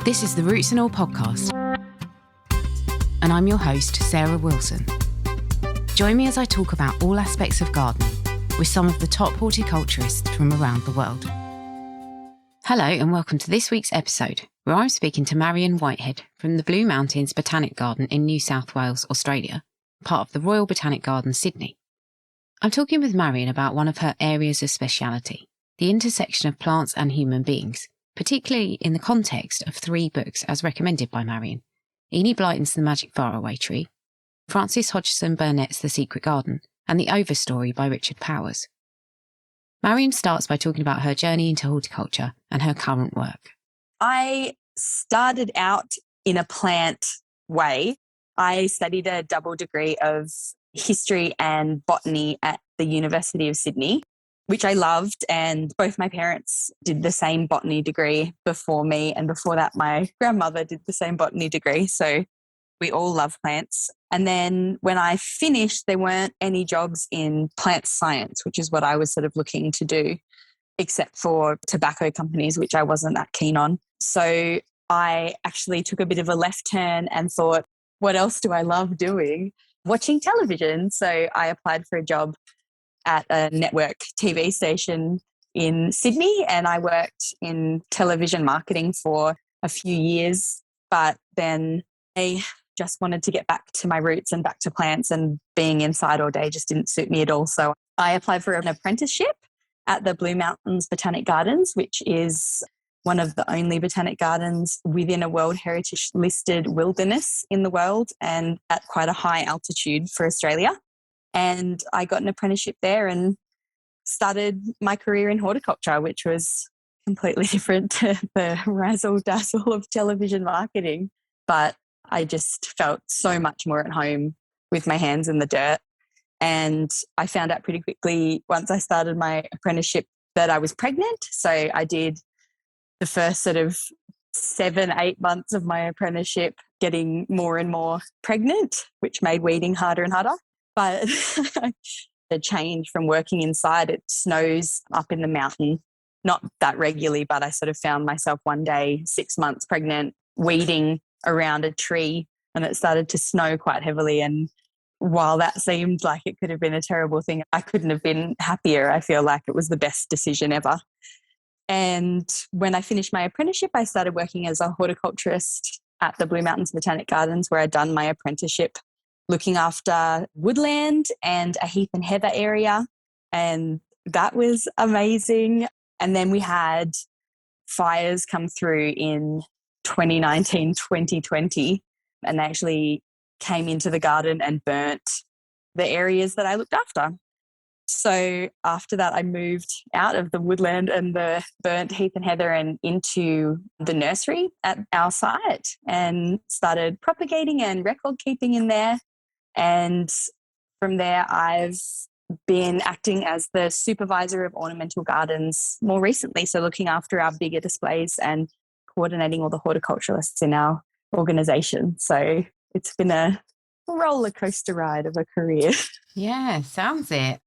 This is the Roots and All podcast, and I'm your host, Sarah Wilson. Join me as I talk about all aspects of gardening with some of the top horticulturists from around the world. Hello and welcome to this week's episode, where I'm speaking to Marion Whitehead from the Blue Mountains Botanic Garden in New South Wales, Australia, part of the Royal Botanic Gardens Sydney. I'm talking with Marion about one of her areas of speciality, the intersection of plants and human beings, particularly in the context of three books as recommended by Marion: Enid Blyton's The Magic Faraway Tree, Frances Hodgson Burnett's The Secret Garden, and The Overstory by Richard Powers. Marion starts by talking about her journey into horticulture and her current work. I started out in a plant way. I studied a double degree of history and botany at the University of Sydney, which I loved, and both my parents did the same botany degree before me, and before that my grandmother did the same botany degree, so we all love plants. And then when I finished, there weren't any jobs in plant science, which is what I was sort of looking to do, except for tobacco companies, which I wasn't that keen on. So I actually took a bit of a left turn and thought, what else do I love doing? Watching television. So I applied for a job at a network TV station in Sydney, and I worked in television marketing for a few years, but then I just wanted to get back to my roots and back to plants, and being inside all day just didn't suit me at all. So I applied for an apprenticeship at the Blue Mountains Botanic Gardens, which is one of the only botanic gardens within a World Heritage listed wilderness in the world, and at quite a high altitude for Australia. And I got an apprenticeship there and started my career in horticulture, which was completely different to the razzle dazzle of television marketing. But I just felt so much more at home with my hands in the dirt. And I found out pretty quickly once I started my apprenticeship that I was pregnant. So I did the first sort of 7-8 months of my apprenticeship getting more and more pregnant, which made weeding harder and harder. But the change from working inside, it snows up in the mountain, not that regularly, but I sort of found myself one day 6 months pregnant, weeding around a tree, and it started to snow quite heavily. And while that seemed like it could have been a terrible thing, I couldn't have been happier. I feel like it was the best decision ever. And when I finished my apprenticeship, I started working as a horticulturist at the Blue Mountains Botanic Gardens, where I'd done my apprenticeship, looking after woodland and a heath and heather area. And that was amazing. And then we had fires come through in 2019, 2020, and they actually came into the garden and burnt the areas that I looked after. So after that, I moved out of the woodland and the burnt heath and heather and into the nursery at our site, and started propagating and record keeping in there. And from there, I've been acting as the supervisor of ornamental gardens more recently, so looking after our bigger displays and coordinating all the horticulturalists in our organisation. So it's been a roller coaster ride of a career. Yeah, sounds it.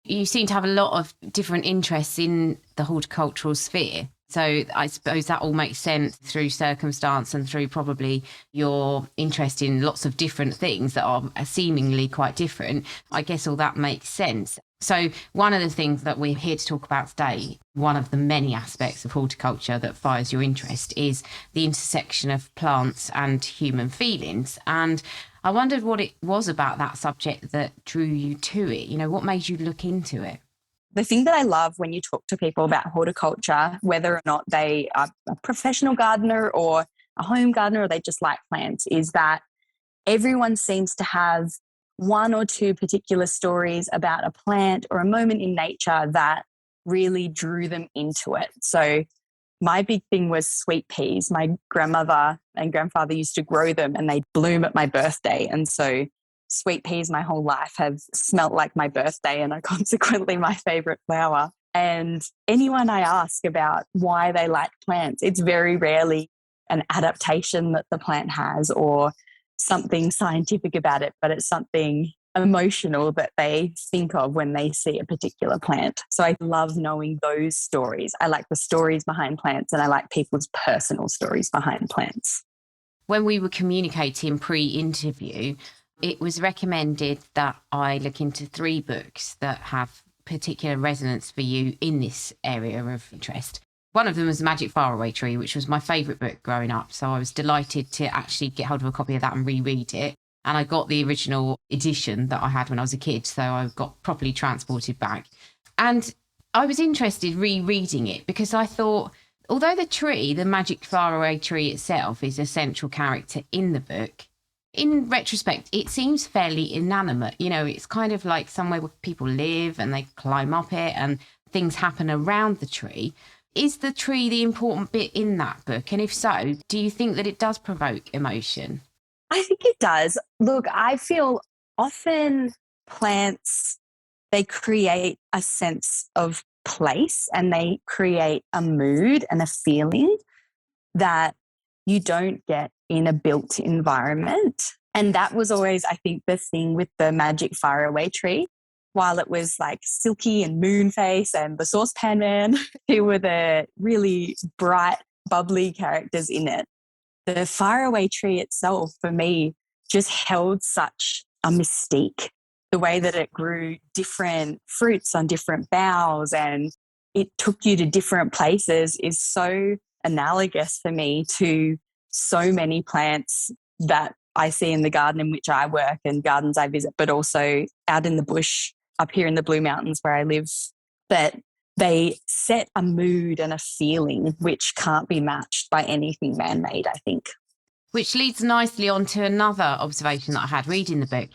You seem to have a lot of different interests in the horticultural sphere. So I suppose that all makes sense through circumstance and through probably your interest in lots of different things that are seemingly quite different. I guess all that makes sense. So one of the things that we're here to talk about today, one of the many aspects of horticulture that fires your interest, is the intersection of plants and human feelings. And I wondered what it was about that subject that drew you to it. You know, what made you look into it? The thing that I love when you talk to people about horticulture, whether or not they are a professional gardener or a home gardener, or they just like plants, is that everyone seems to have one or two particular stories about a plant or a moment in nature that really drew them into it. So my big thing was sweet peas. My grandmother and grandfather used to grow them, and they bloom at my birthday. And so sweet peas my whole life have smelt like my birthday, and are consequently my favourite flower. And anyone I ask about why they like plants, it's very rarely an adaptation that the plant has or something scientific about it, but it's something emotional that they think of when they see a particular plant. So I love knowing those stories. I like the stories behind plants, and I like people's personal stories behind plants. When we were communicating pre-interview, it was recommended that I look into 3 books that have particular resonance for you in this area of interest. One of them was Magic Faraway Tree, which was my favourite book growing up. So I was delighted to actually get hold of a copy of that and reread it. And I got the original edition that I had when I was a kid. So I got properly transported back. And I was interested rereading it because I thought, although the tree, the Magic Faraway Tree itself, is a central character in the book, in retrospect, it seems fairly inanimate. You know, it's kind of like somewhere where people live and they climb up it and things happen around the tree. Is the tree the important bit in that book? And if so, do you think that it does provoke emotion? I think it does. Look, I feel often plants, they create a sense of place and they create a mood and a feeling that you don't get in a built environment. And that was always, I think, the thing with the Magic Faraway Tree. While it was like Silky and Moonface and the Saucepan Man, who were the really bright, bubbly characters in it, the Faraway Tree itself, for me, just held such a mystique. The way that it grew different fruits on different boughs and it took you to different places is so analogous for me to so many plants that I see in the garden in which I work and gardens I visit, but also out in the bush up here in the Blue Mountains where I live, that they set a mood and a feeling which can't be matched by anything man-made, I think. Which leads nicely on to another observation that I had reading the book,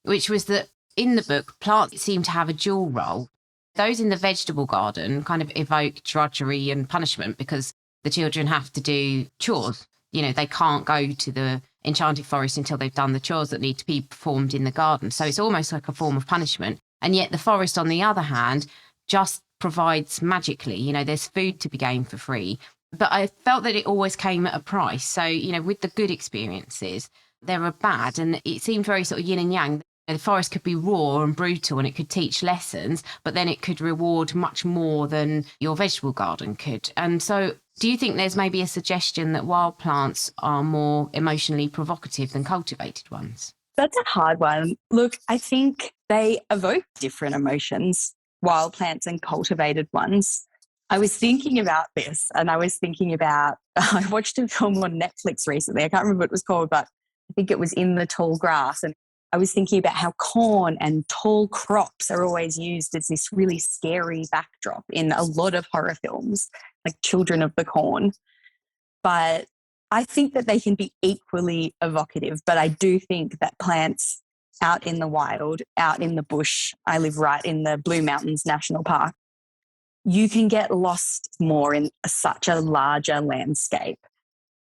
which was that in the book, plants seem to have a dual role. Those in the vegetable garden kind of evoke drudgery and punishment because the children have to do chores. You know, they can't go to the enchanted forest until they've done the chores that need to be performed in the garden. So it's almost like a form of punishment. And yet the forest, on the other hand, just provides magically. You know, there's food to be gained for free. But I felt that it always came at a price. So, you know, with the good experiences, there are bad. And it seemed very sort of yin and yang. The forest could be raw and brutal and it could teach lessons, but then it could reward much more than your vegetable garden could. And so do you think there's maybe a suggestion that wild plants are more emotionally provocative than cultivated ones? That's a hard one. Look, I think they evoke different emotions, wild plants and cultivated ones. I was thinking about this and I was thinking about, I watched a film on Netflix recently. I can't remember what it was called, but I think it was In the Tall Grass. And I was thinking about how corn and tall crops are always used as this really scary backdrop in a lot of horror films, like Children of the Corn. But I think that they can be equally evocative, but I do think that plants out in the wild, out in the bush, I live right in the Blue Mountains National Park, you can get lost more in such a larger landscape.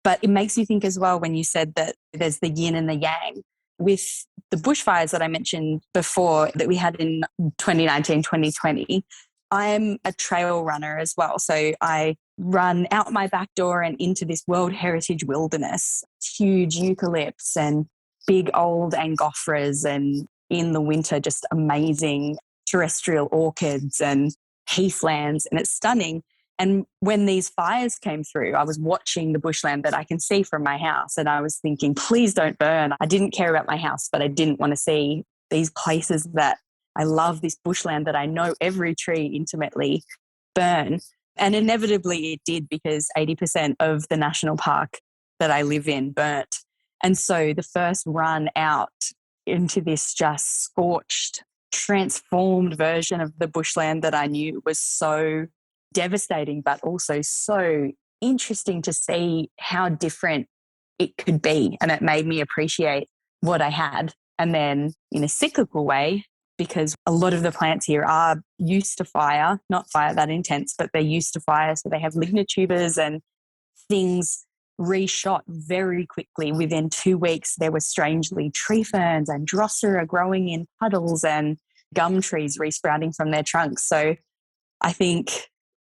But it makes you think as well when you said that there's the yin and the yang. With the bushfires that I mentioned before that we had in 2019, 2020, I'm a trail runner as well. So I run out my back door and into this World Heritage wilderness, huge eucalypts and big old angophras, and in the winter, just amazing terrestrial orchids and heathlands, and it's stunning. And when these fires came through, I was watching the bushland that I can see from my house and I was thinking, please don't burn. I didn't care about my house, but I didn't want to see these places that I love, this bushland that I know every tree intimately, burn. And inevitably it did, because 80% of the national park that I live in burnt. And so the first run out into this just scorched, transformed version of the bushland that I knew was so devastating, but also so interesting to see how different it could be. And it made me appreciate what I had. And then in a cyclical way, because a lot of the plants here are used to fire, not fire that intense, but they're used to fire. So they have lignotubers and things reshot very quickly. Within 2 weeks, there were strangely tree ferns and drosera growing in puddles and gum trees resprouting from their trunks. So I think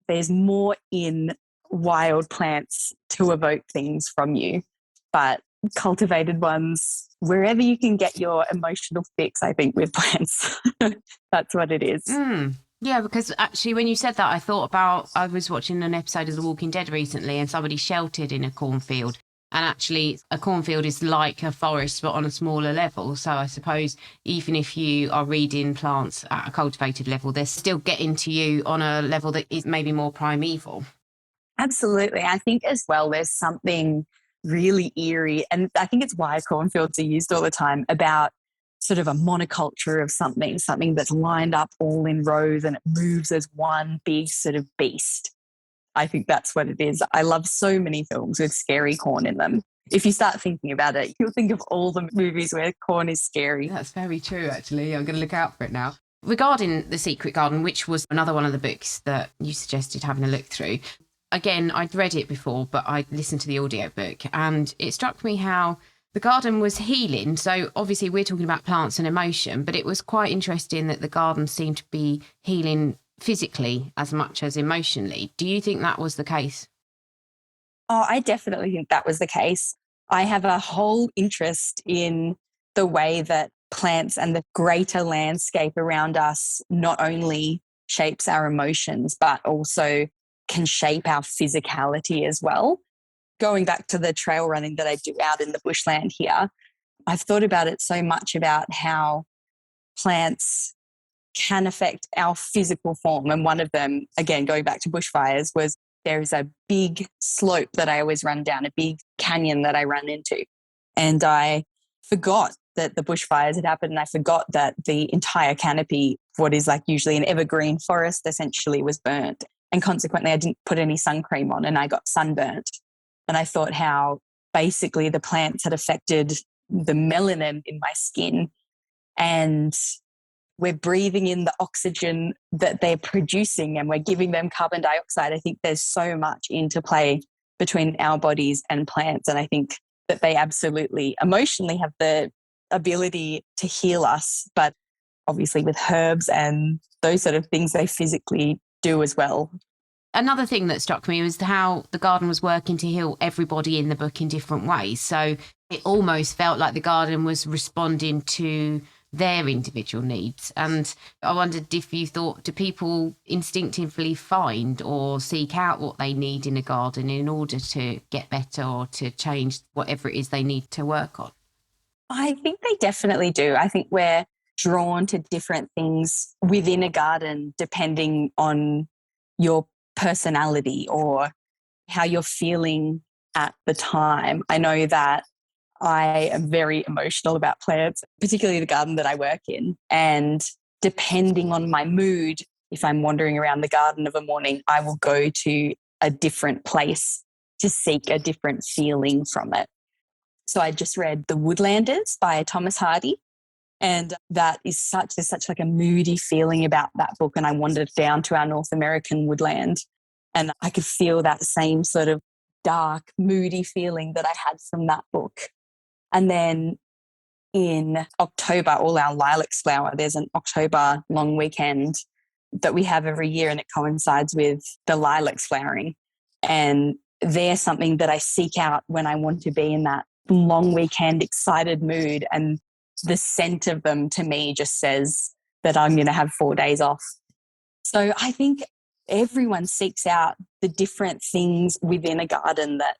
there's more in wild plants to evoke things from you. But cultivated ones, wherever you can get your emotional fix, I think, with plants. That's what it is. Yeah, because actually when you said that, I thought about, I was watching an episode of The Walking Dead recently and somebody sheltered in a cornfield. And actually a cornfield is like a forest, but on a smaller level. So I suppose even if you are reading plants at a cultivated level, they're still getting to you on a level that is maybe more primeval. Absolutely. I think as well, there's something really eerie, and I think it's why cornfields are used all the time, about sort of a monoculture of something that's lined up all in rows and it moves as one big sort of beast. I think that's what it is. I love so many films with scary corn in them. If you start thinking about it, you'll think of all the movies where corn is scary. That's very true, actually. I'm going to look out for it now. Regarding The Secret Garden, which was another one of the books that you suggested having a look through, again, I'd read it before, but I listened to the audiobook, and it struck me how the garden was healing. So obviously we're talking about plants and emotion, but it was quite interesting that the garden seemed to be healing physically as much as emotionally. Do you think that was the case? Oh, I definitely think that was the case. I have a whole interest in the way that plants and the greater landscape around us not only shapes our emotions, but also can shape our physicality as well. Going back to the trail running that I do out in the bushland here, I've thought about it so much about how plants can affect our physical form. And one of them, again, going back to bushfires, was there is a big slope that I always run down, a big canyon that I run into. And I forgot that the bushfires had happened, and I forgot that the entire canopy, what is like usually an evergreen forest, essentially was burnt. And consequently, I didn't put any sun cream on and I got sunburnt. And I thought how basically the plants had affected the melanin in my skin, and we're breathing in the oxygen that they're producing and we're giving them carbon dioxide. I think there's so much interplay between our bodies and plants. And I think that they absolutely emotionally have the ability to heal us, but obviously with herbs and those sort of things, they physically do as well. Another thing that struck me was how the garden was working to heal everybody in the book in different ways. So it almost felt like the garden was responding to their individual needs. And I wondered if you thought, do people instinctively find or seek out what they need in a garden in order to get better or to change whatever it is they need to work on? I think they definitely do. I think we're drawn to different things within a garden depending on your personality or how you're feeling at the time. I know that I am very emotional about plants, particularly the garden that I work in. And depending on my mood, if I'm wandering around the garden of a morning, I will go to a different place to seek a different feeling from it. So I just read The Woodlanders by Thomas Hardy. And that is there's such like a moody feeling about that book. And I wandered down to our North American woodland and I could feel that same sort of dark, moody feeling that I had from that book. And then in October, all our lilacs flower. There's an October long weekend that we have every year and it coincides with the lilacs flowering. And they're something that I seek out when I want to be in that long weekend excited mood. And the scent of them to me just says that I'm going to have 4 days off. So I think everyone seeks out the different things within a garden that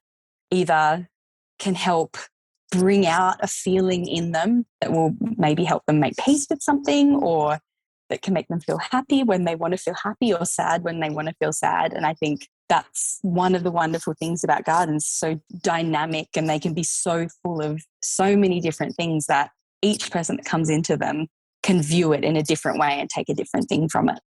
either can help bring out a feeling in them that will maybe help them make peace with something, or that can make them feel happy when they want to feel happy, or sad when they want to feel sad. And I think that's one of the wonderful things about gardens, so dynamic, and they can be so full of so many different things that each person that comes into them can view it in a different way and take a different thing from it.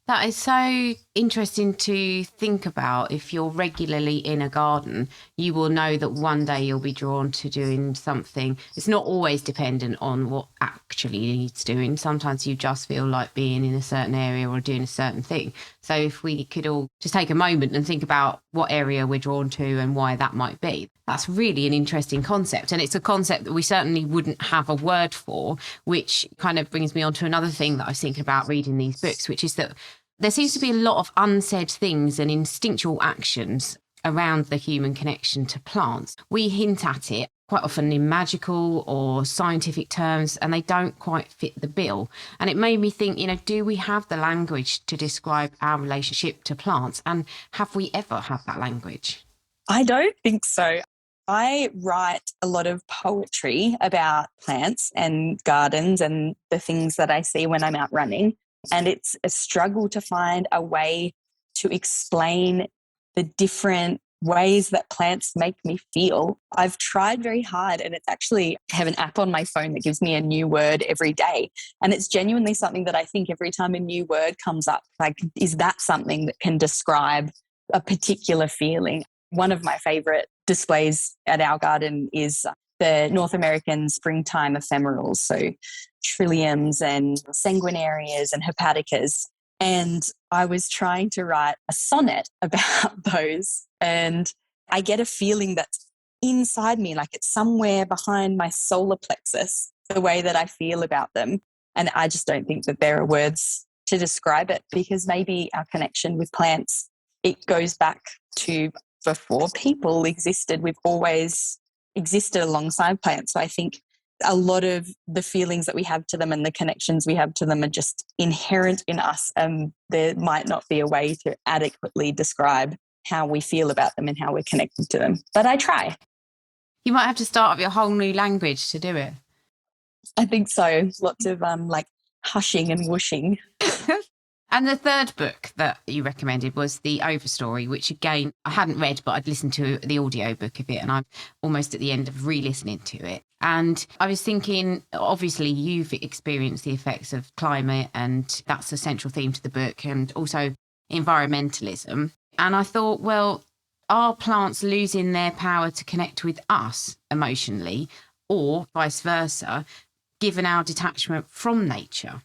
That is so interesting to think about. If you're regularly in a garden, you will know that one day you'll be drawn to doing something. It's not always dependent on what actually needs doing. Sometimes you just feel like being in a certain area or doing a certain thing. So if we could all just take a moment and think about what area we're drawn to and why that might be, that's really an interesting concept. And it's a concept that we certainly wouldn't have a word for, which kind of brings me on to another thing that I was thinking about reading these books, which is that there seems to be a lot of unsaid things and instinctual actions around the human connection to plants. We hint at it. quite often in magical or scientific terms, and they don't quite fit the bill. And it made me think, do we have the language to describe our relationship to plants? And have we ever had that language? I don't think so. I write a lot of poetry about plants and gardens and the things that I see when I'm out running. And it's a struggle to find a way to explain the different ways that plants make me feel. I've tried very hard, and it's actually, I have an app on my phone that gives me a new word every day. And it's genuinely something that I think every time a new word comes up, like, is that something that can describe a particular feeling? One of my favorite displays at our garden is the North American springtime ephemerals, so trilliums and sanguinarias and hepaticas. And I was trying to write a sonnet about those, and I get a feeling that's inside me, like it's somewhere behind my solar plexus, the way that I feel about them. And I just don't think that there are words to describe it, because maybe our connection with plants, it goes back to before people existed. We've always existed alongside plants. So I think a lot of the feelings that we have to them and the connections we have to them are just inherent in us, and there might not be a way to adequately describe how we feel about them and how we're connected to them. But I try. You might have to start up your whole new language to do it. I think so. Lots of like hushing and whooshing. And the third book that you recommended was The Overstory, which again, I hadn't read, but I'd listened to the audiobook of it, and I'm almost at the end of re-listening to it. And I was thinking, obviously, you've experienced the effects of climate, and that's a central theme to the book, and also environmentalism. And I thought, well, are plants losing their power to connect with us emotionally, or vice versa, given our detachment from nature?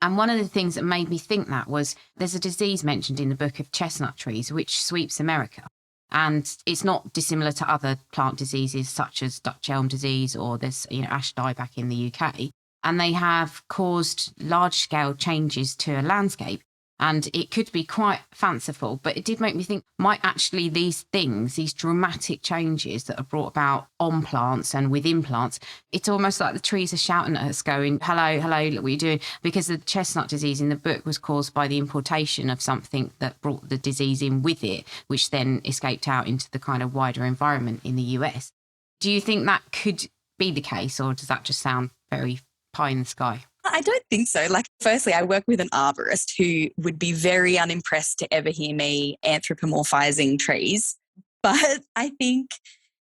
And one of the things that made me think that was there's a disease mentioned in the book of chestnut trees, which sweeps America. And it's not dissimilar to other plant diseases such as Dutch elm disease, or there's, ash dieback in the UK. And they have caused large scale changes to a landscape. And it could be quite fanciful, but it did make me think, might actually these things, these dramatic changes that are brought about on plants and within plants, it's almost like the trees are shouting at us going, hello, look what you're doing. Because the chestnut disease in the book was caused by the importation of something that brought the disease in with it, which then escaped out into the kind of wider environment in the US. Do you think that could be the case, or does that just sound very pie in the sky? I don't think so. Like, firstly, I work with an arborist who would be very unimpressed to ever hear me anthropomorphizing trees. But I think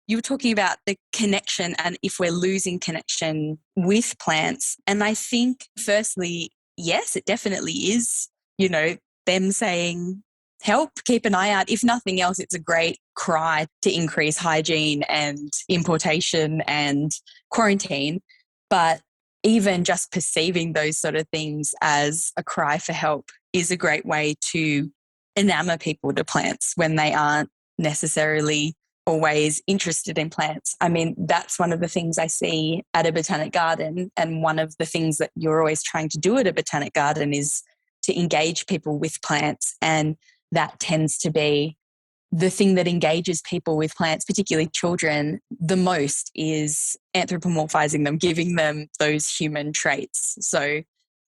you were talking about the connection and if we're losing connection with plants. And I think, firstly, yes, it definitely is, them saying, help, keep an eye out. If nothing else, it's a great cry to increase hygiene and importation and quarantine. But even just perceiving those sort of things as a cry for help is a great way to enamor people to plants when they aren't necessarily always interested in plants. I mean, that's one of the things I see at a botanic garden. And one of the things that you're always trying to do at a botanic garden is to engage people with plants. And that tends to be the thing that engages people with plants, particularly children, the most, is anthropomorphizing them, giving them those human traits. So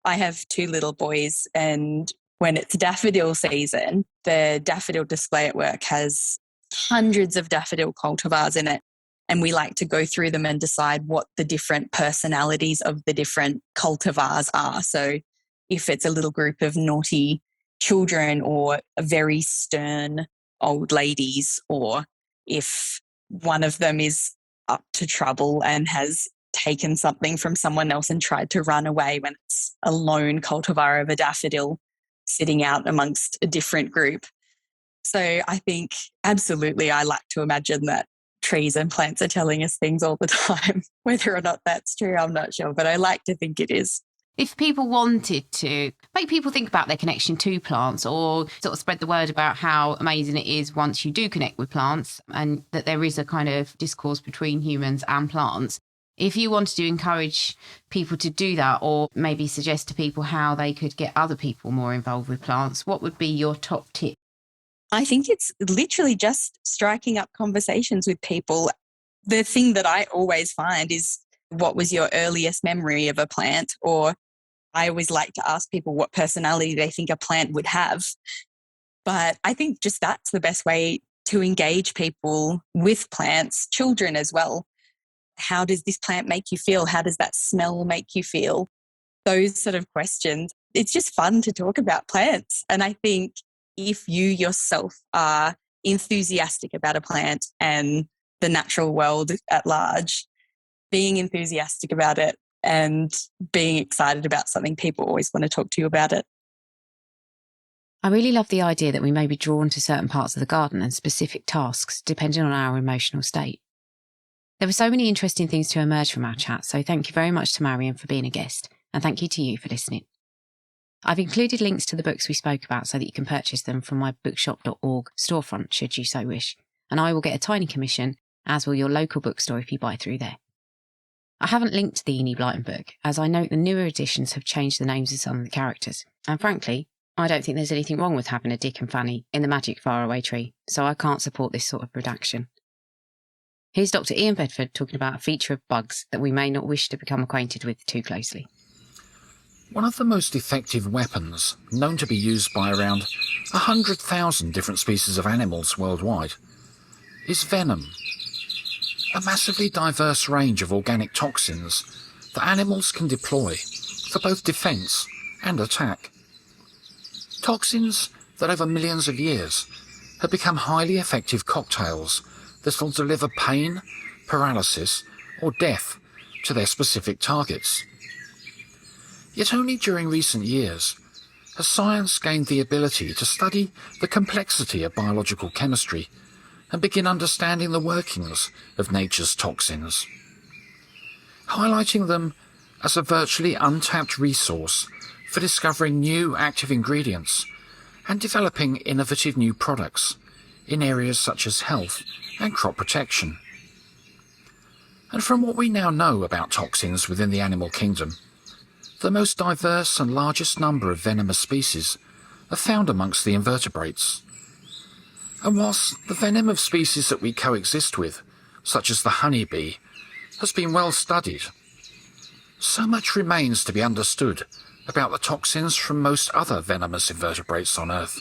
I have 2 little boys, and when it's daffodil season, the daffodil display at work has hundreds of daffodil cultivars in it. And we like to go through them and decide what the different personalities of the different cultivars are. So if it's a little group of naughty children or a very stern old ladies, or if one of them is up to trouble and has taken something from someone else and tried to run away, when it's a lone cultivar of a daffodil sitting out amongst a different group. So I think absolutely I like to imagine that trees and plants are telling us things all the time. Whether or not that's true, I'm not sure, but I like to think it is. If people wanted to make people think about their connection to plants, or sort of spread the word about how amazing it is once you do connect with plants, and that there is a kind of discourse between humans and plants, if you wanted to encourage people to do that, or maybe suggest to people how they could get other people more involved with plants, what would be your top tip? I think it's literally just striking up conversations with people. The thing that I always find is, what was your earliest memory of a plant? Or I always like to ask people what personality they think a plant would have. But I think just that's the best way to engage people with plants, children as well. How does this plant make you feel? How does that smell make you feel? Those sort of questions. It's just fun to talk about plants. And I think if you yourself are enthusiastic about a plant and the natural world at large, being enthusiastic about it and being excited about something, people always want to talk to you about it. I really love the idea that we may be drawn to certain parts of the garden and specific tasks depending on our emotional state. There were so many interesting things to emerge from our chat, so thank you very much to Marion for being a guest, and thank you to you for listening. I've included links to the books we spoke about so that you can purchase them from my bookshop.org storefront should you so wish, and I will get a tiny commission, as will your local bookstore if you buy through there. I haven't linked to the Enid Blyton book, as I note the newer editions have changed the names of some of the characters, and frankly, I don't think there's anything wrong with having a Dick and Fanny in the magic Faraway tree, so I can't support this sort of redaction. Here's Dr. Ian Bedford talking about a feature of bugs that we may not wish to become acquainted with too closely. One of the most effective weapons known to be used by around 100,000 different species of animals worldwide is venom, a massively diverse range of organic toxins that animals can deploy for both defence and attack. Toxins that over millions of years have become highly effective cocktails that will deliver pain, paralysis or death to their specific targets. Yet only during recent years has science gained the ability to study the complexity of biological chemistry and begin understanding the workings of nature's toxins, highlighting them as a virtually untapped resource for discovering new active ingredients and developing innovative new products in areas such as health and crop protection. And from what we now know about toxins within the animal kingdom, the most diverse and largest number of venomous species are found amongst the invertebrates. And whilst the venom of species that we coexist with, such as the honeybee, has been well studied, so much remains to be understood about the toxins from most other venomous invertebrates on Earth.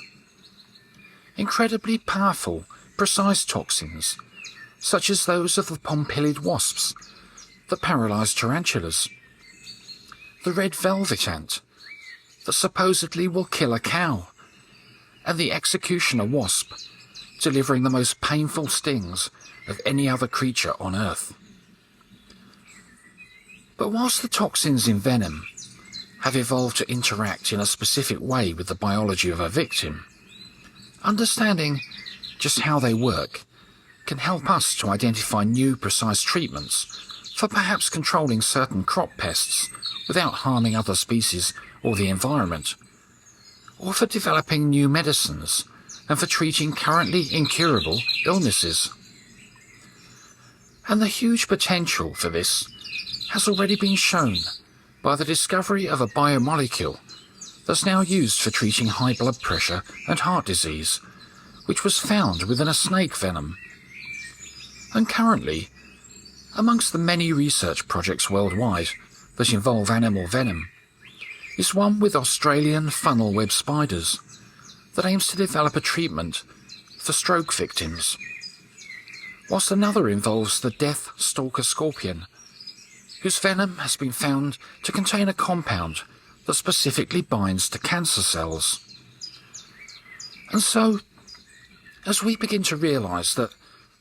Incredibly powerful, precise toxins, such as those of the pompilid wasps that paralyse tarantulas, the red velvet ant that supposedly will kill a cow, and the executioner wasp, delivering the most painful stings of any other creature on Earth. But whilst the toxins in venom have evolved to interact in a specific way with the biology of a victim, understanding just how they work can help us to identify new precise treatments for perhaps controlling certain crop pests without harming other species or the environment, or for developing new medicines and for treating currently incurable illnesses. And the huge potential for this has already been shown by the discovery of a biomolecule that's now used for treating high blood pressure and heart disease, which was found within a snake venom. And currently, amongst the many research projects worldwide that involve animal venom, is one with Australian funnel web spiders that aims to develop a treatment for stroke victims, whilst another involves the death stalker scorpion, whose venom has been found to contain a compound that specifically binds to cancer cells. And so, as we begin to realise that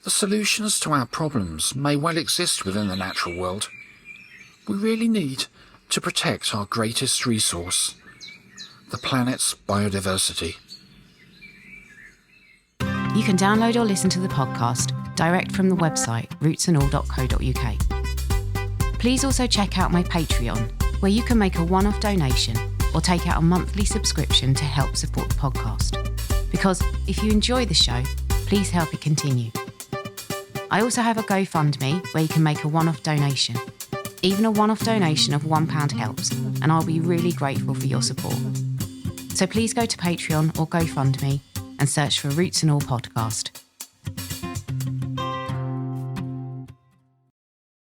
the solutions to our problems may well exist within the natural world, we really need to protect our greatest resource, the planet's biodiversity. You can download or listen to the podcast direct from the website rootsandall.co.uk. Please also check out my Patreon, where you can make a one-off donation or take out a monthly subscription to help support the podcast. Because if you enjoy the show, please help it continue. I also have a GoFundMe where you can make a one-off donation. Even a one-off donation of £1 helps, and I'll be really grateful for your support. So please go to Patreon or GoFundMe and search for Roots and All Podcast.